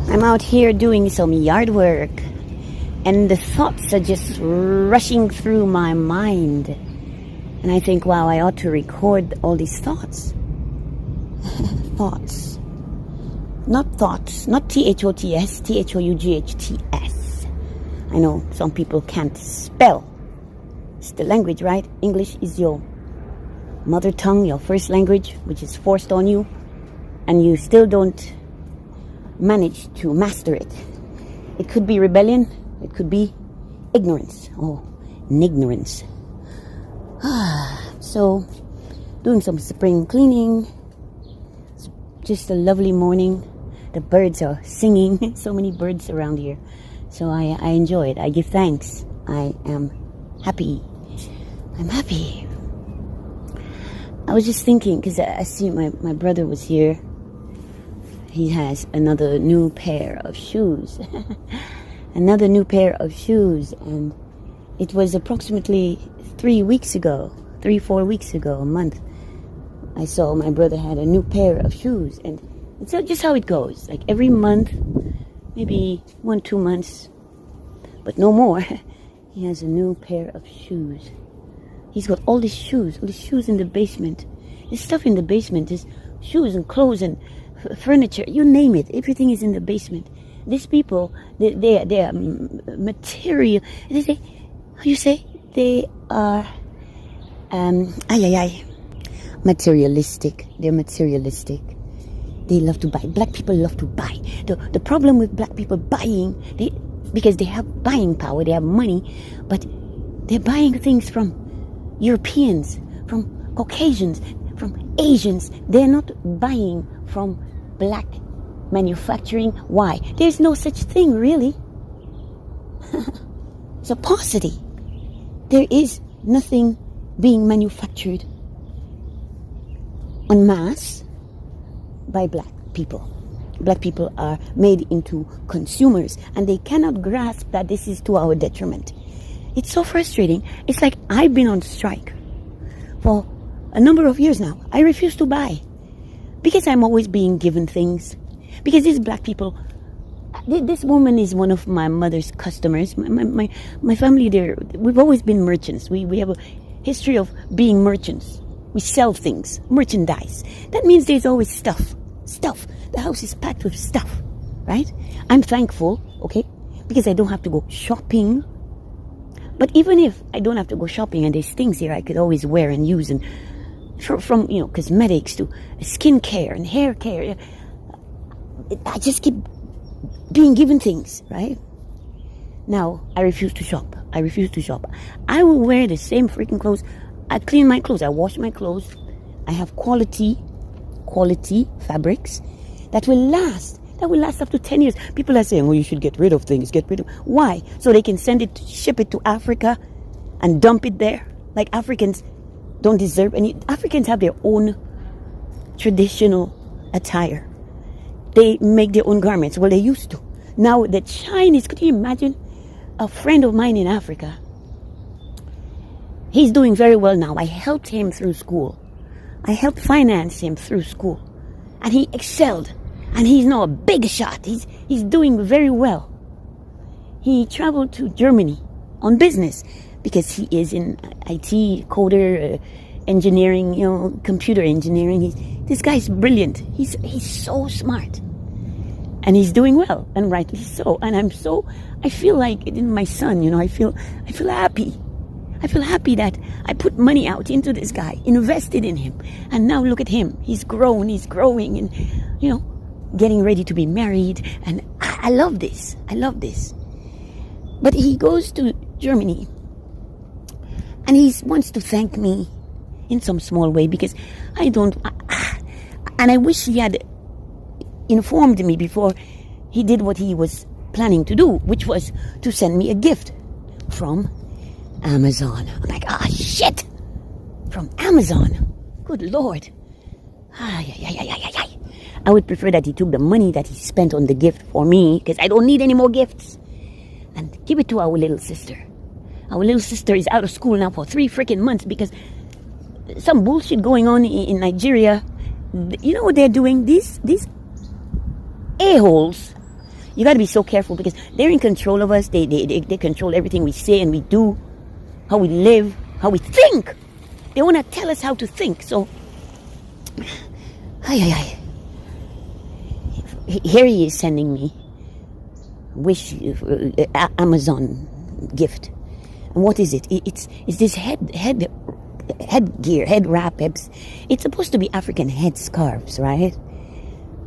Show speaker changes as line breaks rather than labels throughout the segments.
I'm out here doing some yard work, and the thoughts are just rushing through my mind. And I think, wow, I ought to record all these thoughts. Thoughts. Not thoughts, not T-H-O-T-S, T-H-O-U-G-H-T-S. I know some people can't spell. It's the language, right? English is your mother tongue, your first language, which is forced on you, and you still don't manage to master it. It could be rebellion, it could be ignorance. Oh, ignorance. So, doing some spring cleaning. It's just a lovely morning. The birds are singing. So many birds around here. So I enjoy it. I give thanks. I am happy. I'm happy. I was just thinking, because I see my brother was here. He has another new pair of shoes. Another new pair of shoes. And it was approximately 3 weeks ago, 4 weeks ago, a month. I saw my brother had a new pair of shoes. And it's just how it goes. Like every month, maybe 1-2 months, but no more. He has a new pair of shoes. He's got all these shoes in the basement. There's stuff in the basement. There's shoes and clothes and furniture, you name it. Everything is in the basement. These people, they are material. How you say? They are materialistic. They're materialistic. They love to buy. Black people love to buy. The problem with black people buying, because they have buying power, they have money, but they're buying things from Europeans, from Caucasians, from Asians. They're not buying from black manufacturing. Why? There's no such thing, really. It's a paucity. There is nothing being manufactured en masse by black people. Black people are made into consumers, and they cannot grasp that this is to our detriment. It's so frustrating. It's like I've been on strike for a number of years now. I refuse to buy because I'm always being given things. Because these black people, this woman is one of my mother's customers. My family, we've always been merchants. We have a history of being merchants. We sell things, merchandise. That means there's always stuff. The house is packed with stuff, right? I'm thankful, okay, because I don't have to go shopping. But even if I don't have to go shopping and there's things here I could always wear and use, and from cosmetics to skin care and hair care, I just keep being given things, right? Now, I refuse to shop. I will wear the same freaking clothes. I clean my clothes. I wash my clothes. I have quality fabrics that will last up to 10 years. People are saying, you should get rid of things. Why? So they can ship it to Africa and dump it there? Like Africans don't deserve any. Africans have their own traditional attire. They make their own garments. Well, they used to. Now the Chinese, could you imagine? A friend of mine in Africa, he's doing very well now. I helped him through school. I helped finance him through school. And he excelled. And he's now a big shot. He's doing very well. He traveled to Germany on business because he is in IT, coder, engineering, computer engineering. This guy's brilliant. He's so smart. And he's doing well, and rightly so. And I feel like in my son, I feel happy. I feel happy that I put money out into this guy, invested in him. And now look at him. He's grown, he's growing, and, getting ready to be married. And I love this. But he goes to Germany, and he wants to thank me in some small way, because and I wish he had informed me before he did what he was planning to do, which was to send me a gift from Amazon. I'm like, shit! From Amazon? Good Lord. I would prefer that he took the money that he spent on the gift for me, because I don't need any more gifts, and give it to our little sister. Our little sister is out of school now for 3 freaking months because some bullshit going on in Nigeria. You know what they're doing? These a-holes You got to be so careful because they're in control of us. They control everything we say and we do, how we live, how we think. They want to tell us how to think. So, here he is sending me Amazon gift. And what is it? It's this headgear, head wrap. It's supposed to be African head scarves, right?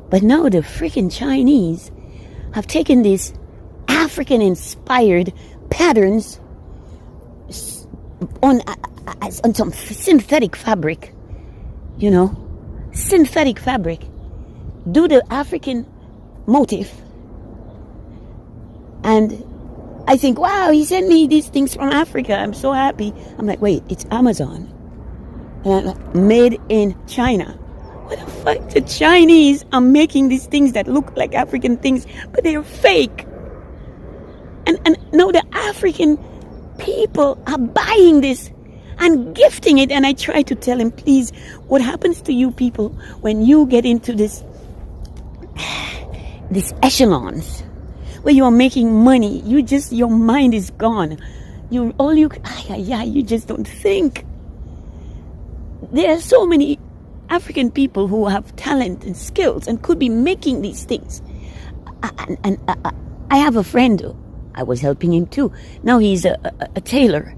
But now the freaking Chinese have taken these African-inspired patterns on some synthetic fabric, synthetic fabric. Do the African motif, and I think, wow, he sent me these things from Africa. I'm so happy. I'm like, wait, it's Amazon, and made in China. What the fuck? The Chinese are making these things that look like African things, but they're fake. And now the African people are buying this and gifting it. And I try to tell him, please, what happens to you people when you get into these echelons where you are making money? Your mind is gone. You just don't think. There are so many African people who have talent and skills and could be making these things. And I have a friend, I was helping him too. Now he's a tailor.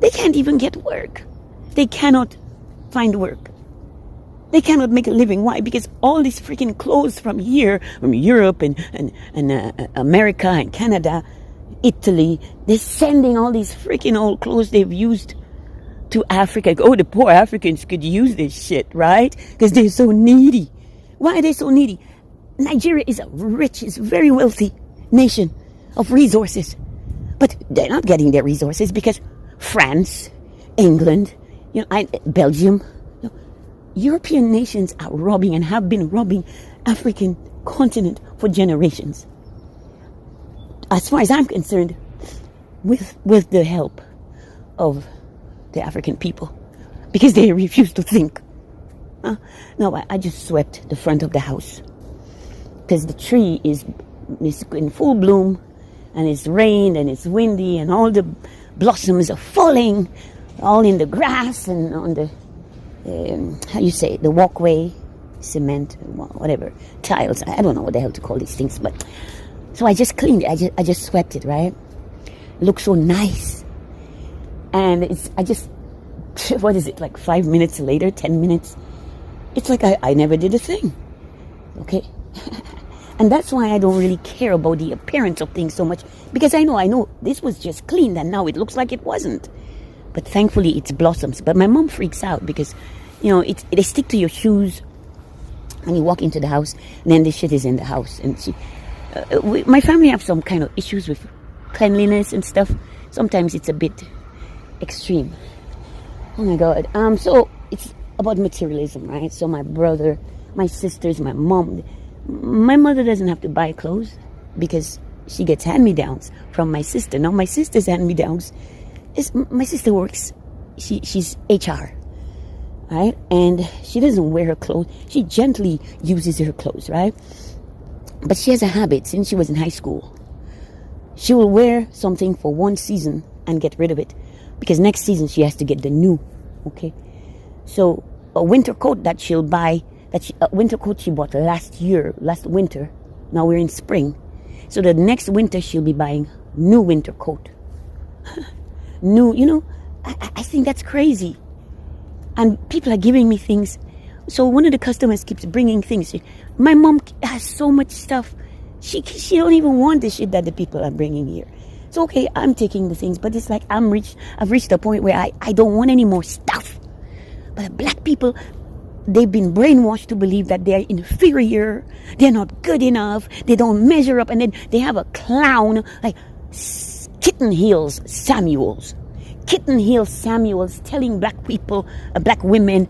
They can't even get work. They cannot find work. They cannot make a living. Why? Because all these freaking clothes from here, from Europe and America and Canada, Italy, they're sending all these freaking old clothes they've used to Africa. Oh, the poor Africans could use this shit, right? Because they're so needy. Why are they so needy? Nigeria is a rich, is very wealthy nation of resources. But they're not getting their resources because France, England, Belgium, European nations are robbing and have been robbing African continent for generations. As far as I'm concerned, with the help of the African people, because they refuse to think. No, I just swept the front of the house because the tree is in full bloom, and it's rained and it's windy and all the blossoms are falling all in the grass and on the the walkway, cement, whatever, tiles. I don't know what the hell to call these things, but so I just cleaned it. I just swept it, right? It looks so nice. And what is it, like 5 minutes later, 10 minutes? It's like I never did a thing. Okay? And that's why I don't really care about the appearance of things so much, because I know this was just cleaned and now it looks like it wasn't. But thankfully it's blossoms. But my mom freaks out because, they stick to your shoes when you walk into the house, and then this shit is in the house. And my family have some kind of issues with cleanliness and stuff. Sometimes it's a bit extreme. Oh my God. So it's about materialism, right? So my brother, my sisters, my mom, my mother doesn't have to buy clothes because she gets hand-me-downs from my sister. Now my sister's hand-me-downs is, my sister works, she's HR, right? And she doesn't wear her clothes. She gently uses her clothes, right? But she has a habit since she was in high school. She will wear something for one season and get rid of it, because next season she has to get the new, okay? So a winter coat that she'll buy, a winter coat she bought last winter, now we're in spring. So the next winter she'll be buying new winter coat. New, I think that's crazy. And people are giving me things. So one of the customers keeps bringing things. My mom has so much stuff. She don't even want the shit that the people are bringing here. So okay, I'm taking the things, but it's like I've reached a point where I don't want any more stuff. But black people, they've been brainwashed to believe that they're inferior, they're not good enough, they don't measure up, and then they have a clown like Kitten Heels Samuels telling black people, black women,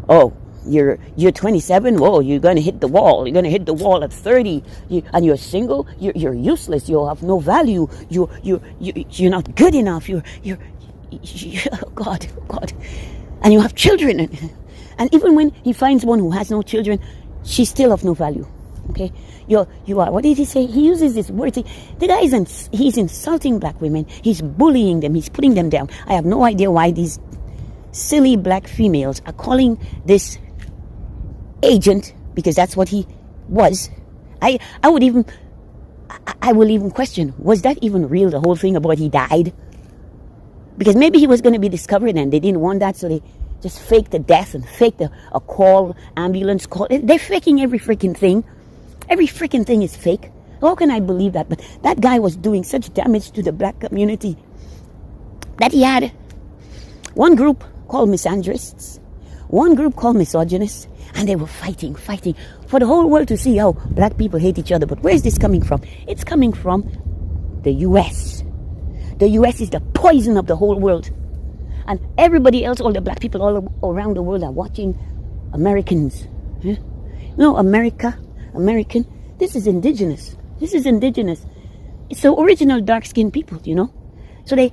oh, you're 27, whoa, you're going to hit the wall. You're going to hit the wall at 30, and you're single. You're useless. You have no value. You're not good enough. You're oh God, and you have children. And even when he finds one who has no children, she's still of no value. Okay, you are. What did he say? He uses this word. The guy he's insulting black women. He's bullying them. He's putting them down. I have no idea why these silly black females are calling this agent, because that's what he was. I will even question, was that even real, the whole thing about he died? Because maybe he was going to be discovered and they didn't want that, so they just faked the death and faked a call, ambulance call. They're faking every freaking thing. Every freaking thing is fake. How can I believe that? But that guy was doing such damage to the black community that he had one group called misandrists, one group called misogynists, and they were fighting for the whole world to see how black people hate each other. But where is this coming from? It's coming from the U.S. The U.S. is the poison of the whole world. And everybody else, all the black people all around the world are watching Americans. No, American. This is indigenous. It's the original dark-skinned people, So they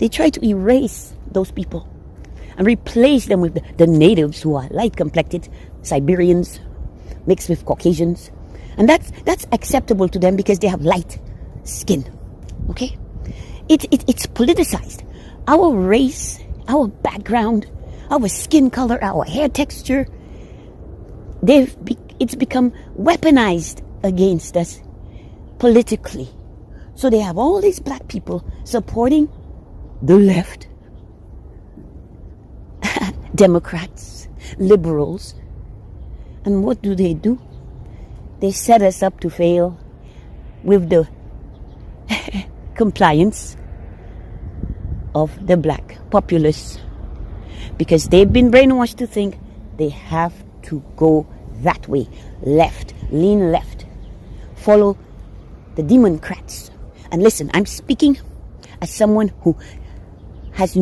try to erase those people and replace them with the natives who are light-complected, Siberians, mixed with Caucasians. And that's acceptable to them because they have light skin. Okay? It's politicized. Our race, our background, our skin color, our hair texture, it's become weaponized against us politically. So they have all these black people supporting the left, Democrats, liberals. And what do? They set us up to fail with the compliance of the black populace, because they've been brainwashed to think they have to go that way, left, lean left, follow the Democrats. And listen, I'm speaking as someone who has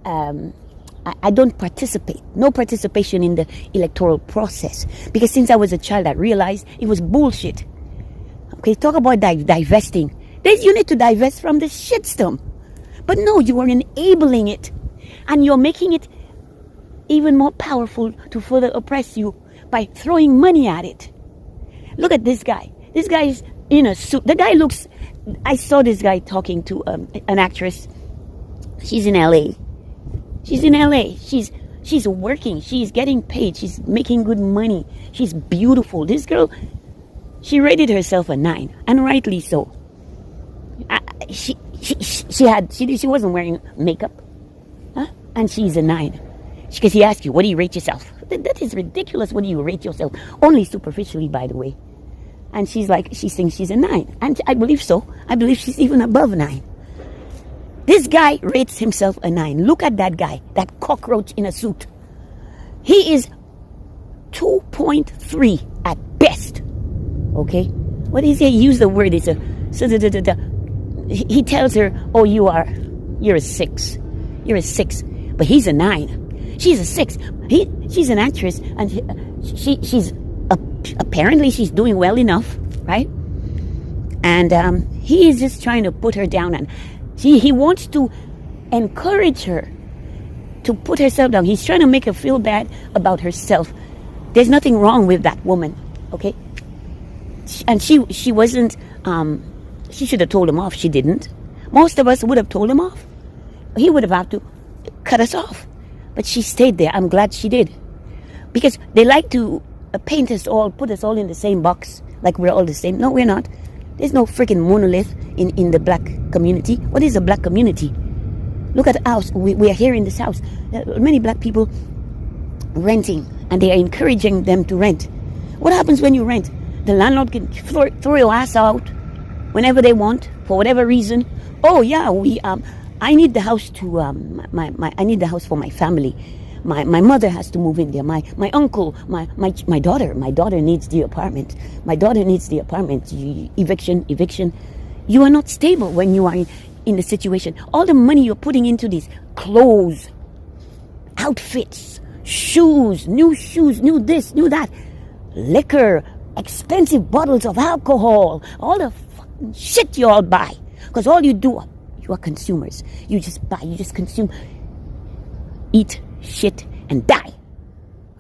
I don't participate, no participation in the electoral process, because since I was a child I realized it was bullshit. Okay, talk about divesting. You need to divest from the shitstorm. But no, you are enabling it. And you're making it even more powerful to further oppress you by throwing money at it. Look at this guy. This guy is in a suit. The guy looks... I saw this guy talking to an actress. She's in LA. She's working. She's getting paid. She's making good money. She's beautiful. This girl, she rated herself a 9. And rightly so. She wasn't wearing makeup, and she's a 9. Because he asked you, what do you rate yourself? That is ridiculous. What do you rate yourself? Only superficially, by the way. And she thinks she's a 9, and I believe so. I believe she's even above 9. This guy rates himself a 9. Look at that guy, that cockroach in a suit. He is 2.3 at best. Okay, what does he use the word? It's he tells her, oh, you're a 6. You're a 6. But he's a 9. She's a 6. She's an actress, and she's apparently she's doing well enough, right? And he is just trying to put her down, and he wants to encourage her to put herself down. He's trying to make her feel bad about herself. There's nothing wrong with that woman, okay? And she wasn't... She should have told him off. She didn't. Most of us would have told him off. He would have had to cut us off. But she stayed there. I'm glad she did. Because they like to paint us all, put us all in the same box, like we're all the same. No, we're not. There's no freaking monolith in the black community. What is a black community? Look at the house. We are here in this house. There are many black people renting, and they are encouraging them to rent. What happens when you rent? The landlord can throw your ass out whenever they want, for whatever reason. Oh yeah, I need the house to I need the house for my family. My mother has to move in there. My uncle, my daughter needs the apartment. My daughter needs the apartment. Eviction. You are not stable when you are in the situation. All the money you're putting into these clothes, outfits, shoes, new this, new that, liquor, expensive bottles of alcohol, all the fucking shit you all buy. Because all you do, you are consumers. You just buy, you just consume, eat, shit, and die.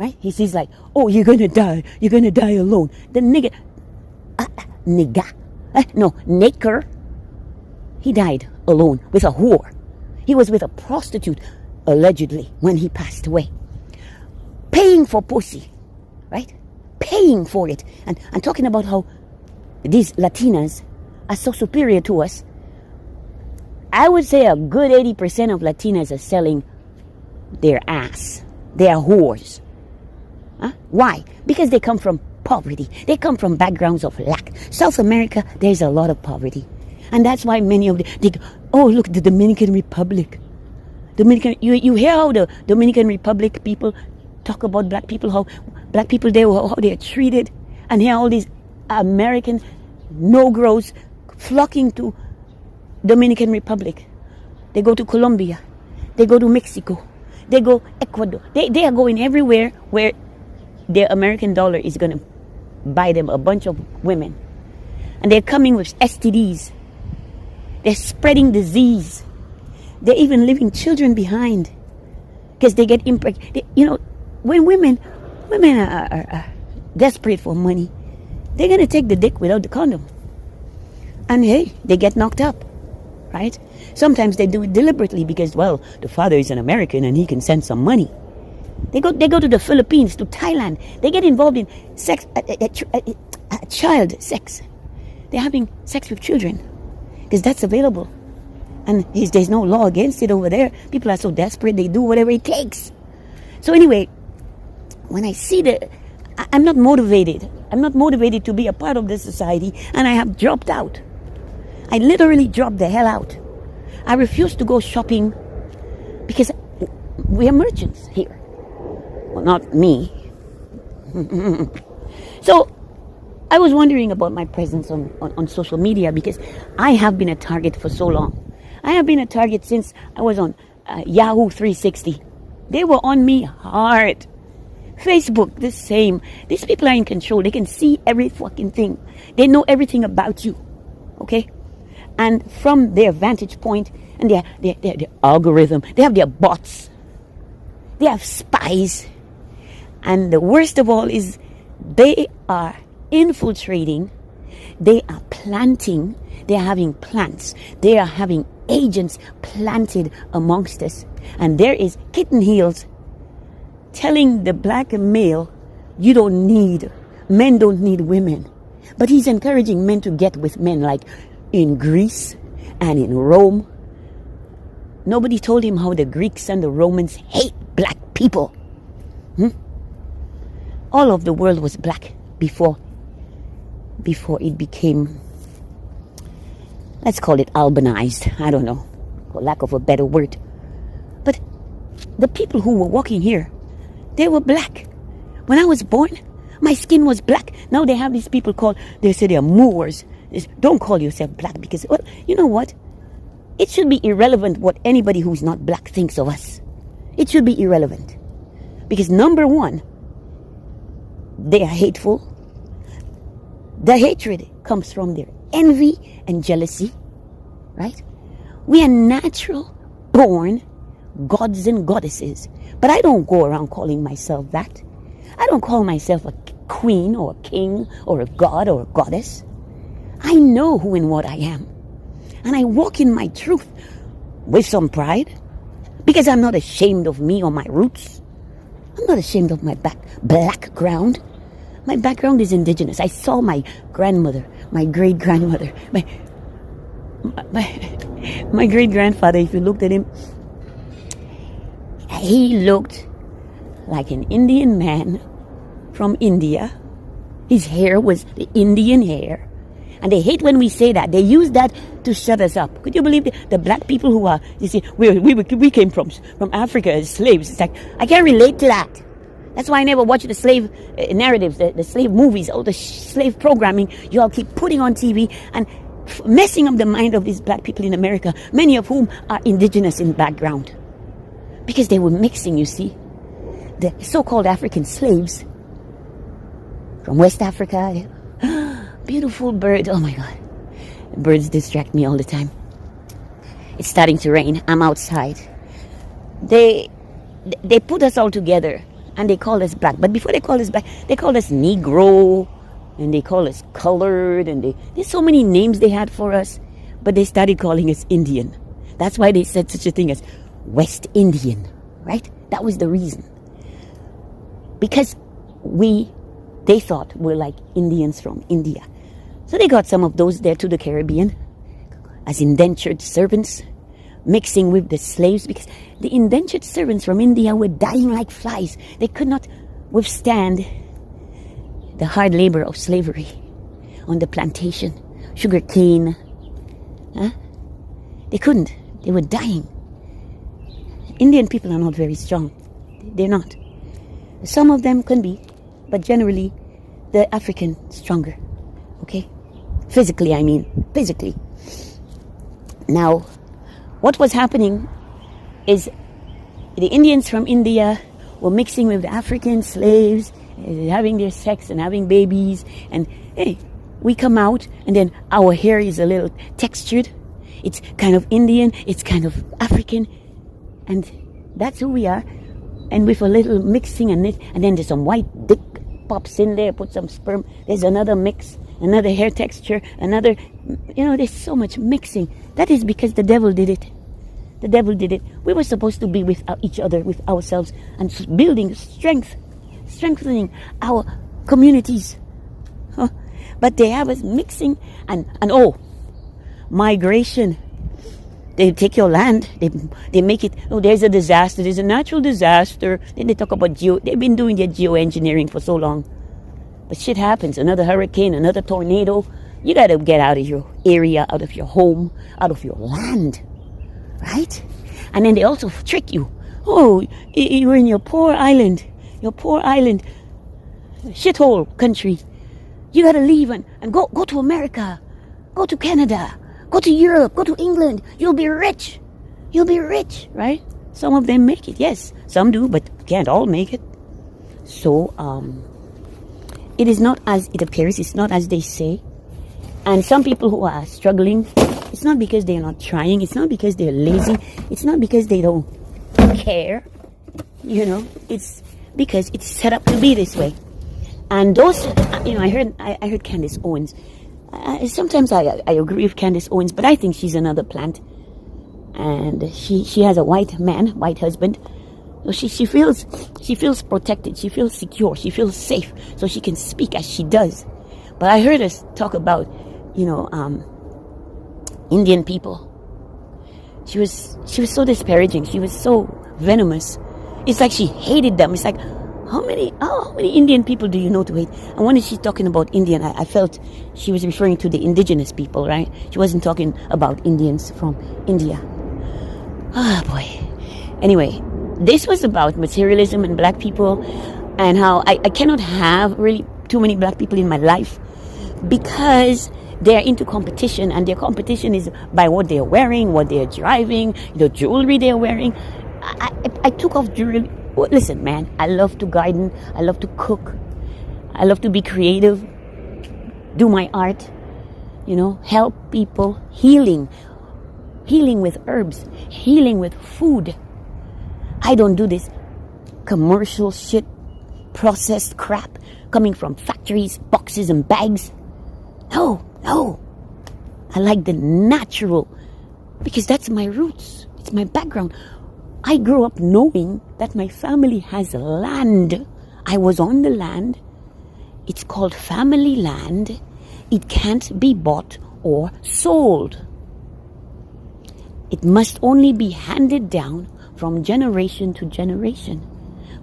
right? He sees like, oh, you're gonna die alone. The nigger, nigger, he died alone with a whore. He was with a prostitute, allegedly, when he passed away. Paying for pussy, right? Paying for it. And talking about how these Latinas are so superior to us. I would say a good 80% of Latinas are selling their ass. They are whores. Huh? Why? Because they come from poverty. They come from backgrounds of lack. South America, there's a lot of poverty. And that's why many of them, oh, look, the Dominican Republic. You hear how the Dominican Republic people talk about black people, how black people there, how they are treated. And here all these American Negroes flocking to Dominican Republic. They go to Colombia. They go to Mexico. They go Ecuador. They are going everywhere where their American dollar is going to buy them a bunch of women. And they're coming with STDs. They're spreading disease. They're even leaving children behind because they get impregnated. You know, when women are desperate for money, they're going to take the dick without the condom. And hey, they get knocked up. Right? Sometimes they do it deliberately because, well, the father is an American and he can send some money. They go to the Philippines, to Thailand. They get involved in sex, child sex. They're having sex with children because that's available. And there's no law against it over there. People are so desperate, they do whatever it takes. So anyway, when I see I'm not motivated. I'm not motivated to be a part of this society, and I have dropped out. I literally dropped the hell out. I refuse to go shopping because we are merchants here. Well, not me. So I was wondering about my presence on social media because I have been a target for so long. I have been a target since I was on Yahoo 360. They were on me hard. Facebook, the same. These people are in control. They can see every fucking thing. They know everything about you. Okay? And from their vantage point and their algorithm, they have their bots. They have spies. And the worst of all is they are infiltrating. They are planting. They are having plants. They are having agents planted amongst us. And there is kitten heels telling the black male, men don't need women. But he's encouraging men to get with men like in Greece and in Rome. Nobody told him how the Greeks and the Romans hate black people. All of the world was black before it became, let's call it albanized. I don't know, for lack of a better word. But the people who were walking here, they were black. When I was born, my skin was black. Now they have these people they say they're Moors. Don't call yourself black because, well, you know what? It should be irrelevant what anybody who's not black thinks of us. It should be irrelevant. Because number one, they are hateful. The hatred comes from their envy and jealousy, right? We are natural born gods and goddesses. But I don't go around calling myself that. I don't call myself a queen or a king or a god or a goddess. I know who and what I am. And I walk in my truth with some pride because I'm not ashamed of me or my roots. I'm not ashamed of my background. My background is indigenous. I saw my grandmother, my great-grandmother, my great-grandfather. If you looked at him, he looked like an Indian man from India. His hair was the Indian hair. And they hate when we say that. They use that to shut us up. Could you believe the black people who are, you see, we came from Africa as slaves. It's like, I can't relate to that. That's why I never watch the slave narratives, the slave movies, all the slave programming you all keep putting on TV and messing up the mind of these black people in America, many of whom are indigenous in background. Because they were mixing, you see, the so-called African slaves from West Africa. Beautiful bird. Oh my God. Birds distract me all the time. It's starting to rain. I'm outside. They put us all together and they call us black. But before they call us black, they called us Negro, and they call us colored, and there's so many names they had for us. But they started calling us Indian. That's why they said such a thing as West Indian, right? That was the reason. Because they thought we're like Indians from India. So they got some of those there to the Caribbean as indentured servants, mixing with the slaves, because the indentured servants from India were dying like flies. They could not withstand the hard labor of slavery on the plantation, sugar cane. They couldn't. They were dying. Indian people are not very strong. They're not. Some of them can be, but generally the African stronger. Okay? Physically, I mean. Physically. Now, what was happening is the Indians from India were mixing with the African slaves, having their sex and having babies, and hey, we come out and then our hair is a little textured. It's kind of Indian, it's kind of African, and that's who we are. And with a little mixing and then there's some white dick pops in there, put some sperm, there's another mix, another hair texture, another, there's so much mixing. That is because the devil did it. The devil did it. We were supposed to be with each other, with ourselves, and building strengthening our communities. But they have us mixing and migration. They take your land, they make it, there's a disaster, there's a natural disaster. Then they talk about they've been doing their geoengineering for so long. But shit happens, another hurricane, another tornado. You gotta get out of your area, out of your home, out of your land. Right? And then they also trick you. Oh, you're in your poor island, shithole country. You gotta leave and go to America, go to Canada, go to Europe, go to England. You'll be rich, right? Some of them make it, yes. Some do, but can't all make it. So, it is not as it appears, it's not as they say. And some people who are struggling, it's not because they're not trying, it's not because they're lazy, it's not because they don't care, it's because it's set up to be this way. And those, I heard Candace Owens. Sometimes I agree with Candace Owens, but I think she's another plant. And she has a white husband. So she feels protected, she feels secure, she feels safe, so she can speak as she does. But I heard us talk about, Indian people. She was so disparaging. She was so venomous. It's like she hated them. It's like, how many Indian people do you know to hate? And when she's talking about Indian, I felt she was referring to the indigenous people, right? She wasn't talking about Indians from India. Ah, boy. Anyway, this was about materialism and black people, and how I cannot have really too many black people in my life because they're into competition, and their competition is by what they're wearing, what they're driving, the jewelry they're wearing. I took off jewelry. Listen, man, I love to garden, I love to cook, I love to be creative, do my art, help people, healing with herbs, healing with food. I don't do this commercial shit, processed crap coming from factories, boxes and bags. No. I like the natural, because that's my roots. It's my background. I grew up knowing that my family has land. I was on the land. It's called family land. It can't be bought or sold. It must only be handed down from generation to generation.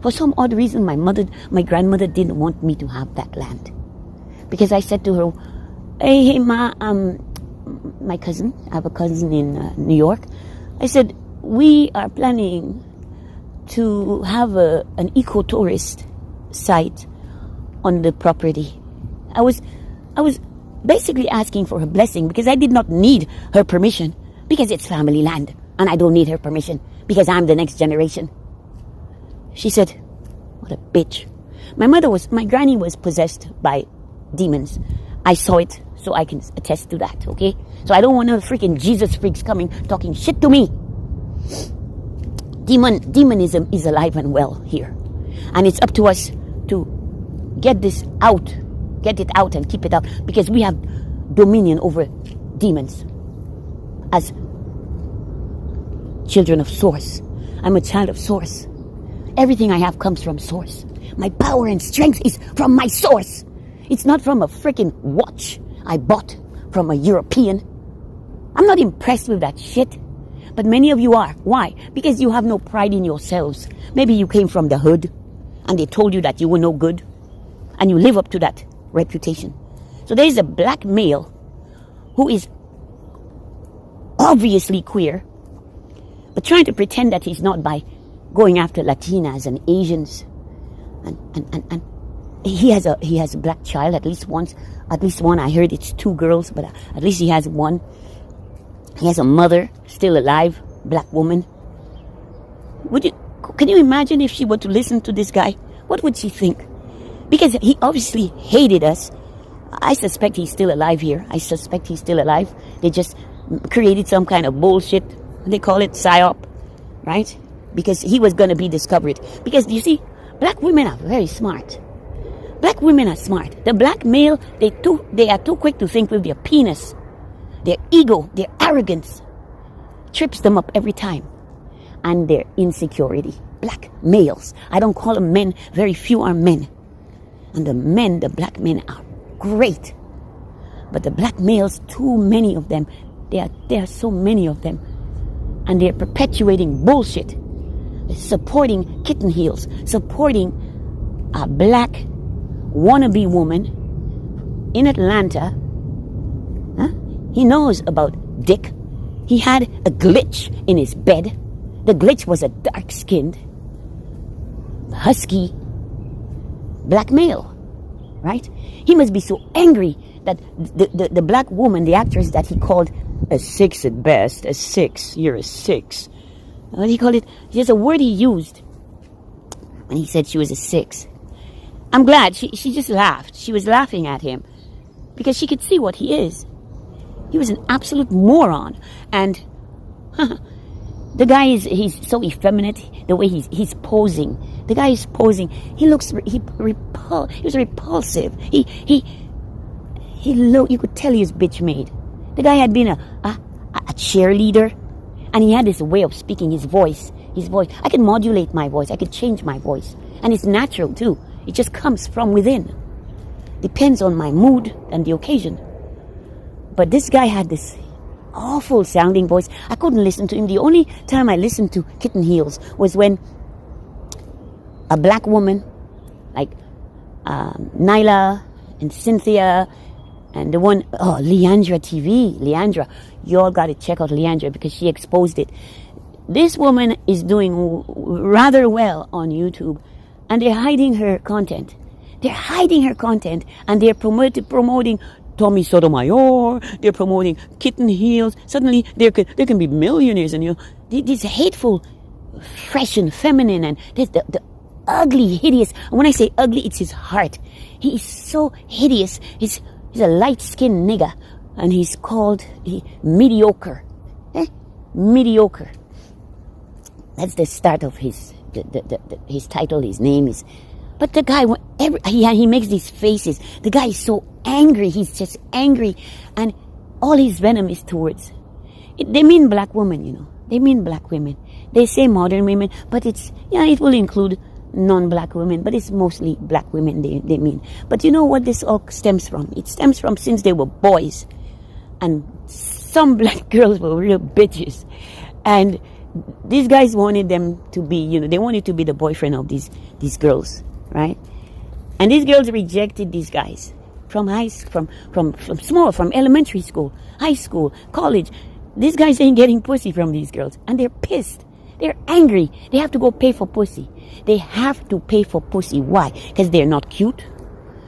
For some odd reason, my grandmother didn't want me to have that land. Because I said to her, hey, Ma, my cousin, I have a cousin in New York. I said, we are planning to have an eco-tourist site on the property. I was basically asking for her blessing because I did not need her permission because it's family land and I don't need her permission because I'm the next generation. She said, what a bitch. My granny was possessed by demons. I saw it, so I can attest to that, okay? So I don't want no freaking Jesus freaks coming talking shit to me. Demonism is alive and well here. And it's up to us to get it out and keep it out, because we have dominion over demons as children of Source. I'm a child of Source. Everything I have comes from Source. My power and strength is from my Source. It's not from a freaking watch I bought from a European. I'm not impressed with that shit. But many of you are. Why? Because you have no pride in yourselves. Maybe you came from the hood and they told you that you were no good, and you live up to that reputation. So there is a black male who is obviously queer, but trying to pretend that he's not by going after Latinas and Asians. And he has a black child, at least one. I heard it's 2 girls, but at least he has one. He has a mother still alive, black woman. Can you imagine if she were to listen to this guy? What would she think? Because he obviously hated us. I suspect he's still alive here. They just created some kind of bullshit. They call it PSYOP, right? Because he was going to be discovered. Because you see, black women are very smart. Black women are smart. The black male, they are too quick to think with their penis. Their ego, their arrogance trips them up every time. And their insecurity. Black males. I don't call them men. Very few are men. And the black men are great. But the black males, too many of them. There are so many of them. And they're perpetuating bullshit. Supporting kitten heels. Supporting a black wannabe woman in Atlanta. He knows about dick. He had a glitch in his bed. The glitch was a dark-skinned, husky, black male, right? He must be so angry that the black woman, the actress that he called a 6 at best, a 6, you're a 6. What do you call it? There's a word he used when he said she was a 6. I'm glad. She just laughed. She was laughing at him because she could see what he is. He was an absolute moron. And the guy he's so effeminate, the way he's posing. The guy is posing. He was repulsive. You could tell he was bitch made. The guy had been a cheerleader, and he had this way of speaking, his voice. I can modulate my voice. I could change my voice. And it's natural too. It just comes from within. Depends on my mood and the occasion. But this guy had this awful sounding voice. I couldn't listen to him. The only time I listened to Kitten Heels was when a black woman like Nyla and Cynthia and the one, Leandra TV. Leandra. You all got to check out Leandra because she exposed it. This woman is doing rather well on YouTube, and they're hiding her content. And they're promoting Tommy Sotomayor. They're promoting Kitten Heels. Suddenly, they can be millionaires, and these hateful, fresh and feminine, and the ugly, hideous. And when I say ugly, it's his heart. He is so hideous. He's a light-skinned nigger, and he's called mediocre. Mediocre. That's the start of his title. His name is. But the guy, he makes these faces. The guy is so angry. He's just angry. And all his venom is towards. They mean black women, They mean black women. They say modern women, but it will include non-black women, but it's mostly black women they mean. But you know what this all stems from? It stems from since they were boys. And some black girls were real bitches. And these guys wanted them to be, they wanted to be the boyfriend of these girls. Right? And these girls rejected these guys from elementary school, high school, college. These guys ain't getting pussy from these girls. And they're pissed. They're angry. They have to go pay for pussy. They have to pay for pussy. Why? Because they're not cute.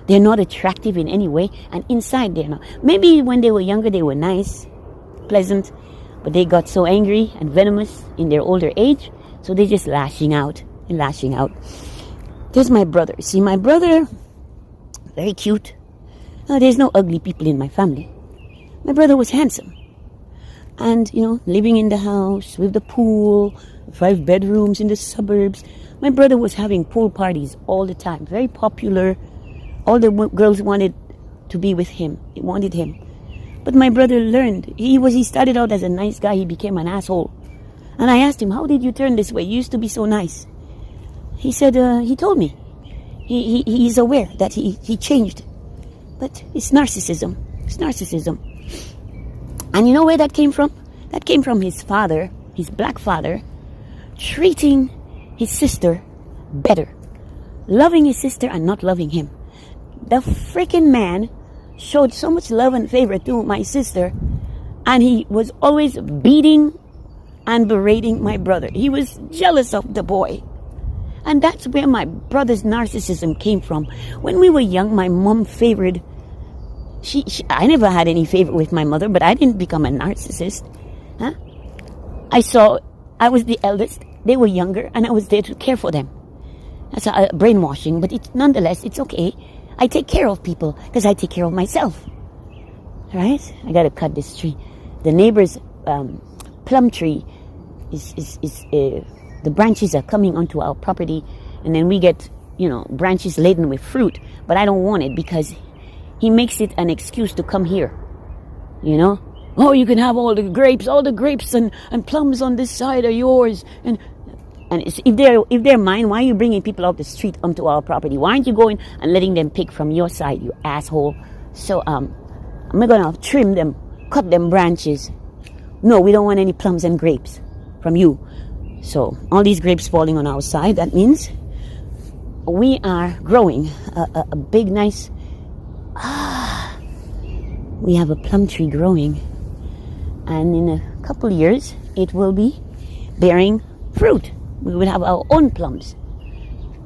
They're not attractive in any way. And inside they're not. Maybe when they were younger they were nice, pleasant. But they got so angry and venomous in their older age. So they're just lashing out. There's my brother. See, my brother, very cute. There's no ugly people in my family. My brother was handsome. And, living in the house with the pool, 5 bedrooms in the suburbs. My brother was having pool parties all the time, very popular. All the girls wanted to be with him, wanted him. But my brother learned. He started out as a nice guy. He became an asshole. And I asked him, how did you turn this way? You used to be so nice. He said, he told me. He's aware that he changed. But it's narcissism. It's narcissism. And you know where that came from? That came from his father, his black father, treating his sister better. Loving his sister and not loving him. The freaking man showed so much love and favor to my sister, and he was always beating and berating my brother. He was jealous of the boy. And that's where my brother's narcissism came from. When we were young, my mom favored. I never had any favor with my mother, but I didn't become a narcissist. Huh? I was the eldest. They were younger, and I was there to care for them. That's brainwashing, but nonetheless, it's okay. I take care of people because I take care of myself. Right? I gotta cut this tree. The neighbor's plum tree the branches are coming onto our property, and then we get, branches laden with fruit. But I don't want it because he makes it an excuse to come here. Oh, you can have all the grapes and plums on this side are yours. And if they're mine, why are you bringing people off the street onto our property? Why aren't you going and letting them pick from your side, you asshole? So I'm gonna trim them, cut them branches. No, we don't want any plums and grapes from you. So all these grapes falling on our side, that means we are growing a big, nice. We have a plum tree growing, and in a couple years it will be bearing fruit. We will have our own plums.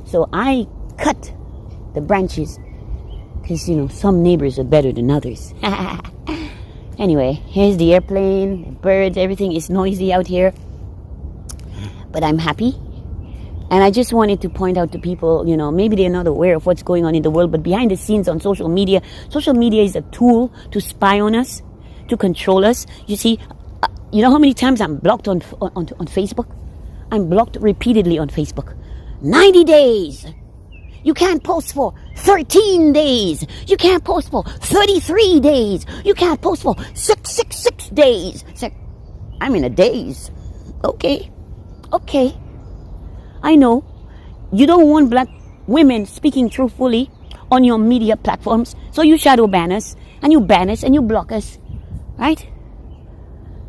So I cut the branches because some neighbors are better than others. Anyway, here's the airplane, the birds, everything is noisy out here. But I'm happy. And I just wanted to point out to people, maybe they're not aware of what's going on in the world, but behind the scenes on social media is a tool to spy on us, to control us. You see, you know how many times I'm blocked on Facebook? I'm blocked repeatedly on Facebook. 90 days. You can't post for 13 days. You can't post for 33 days. You can't post for 666 days. I'm in a daze. Okay. I know you don't want black women speaking truthfully on your media platforms, so you shadow ban us, and you ban us, and you block us, right?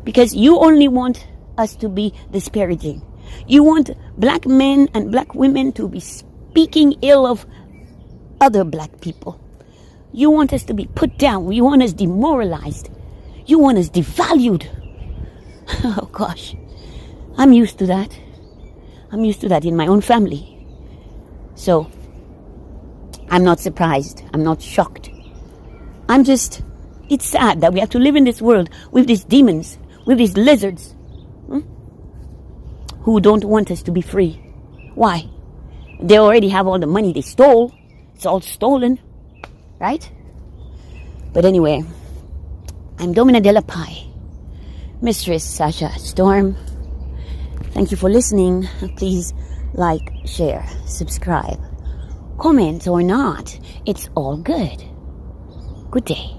Because you only want us to be disparaging. You want black men and black women to be speaking ill of other black people. You want us to be put down. You want us demoralized. You want us devalued. Oh gosh. I'm used to that. I'm used to that in my own family. So, I'm not surprised. I'm not shocked. It's sad that we have to live in this world with these demons, with these lizards, who don't want us to be free. Why? They already have all the money they stole. It's all stolen, right? But anyway, I'm Domina Della Pie, Mistress Sasha Storm. Thank you for listening. Please like, share, subscribe, comment or not. It's all good. Good day.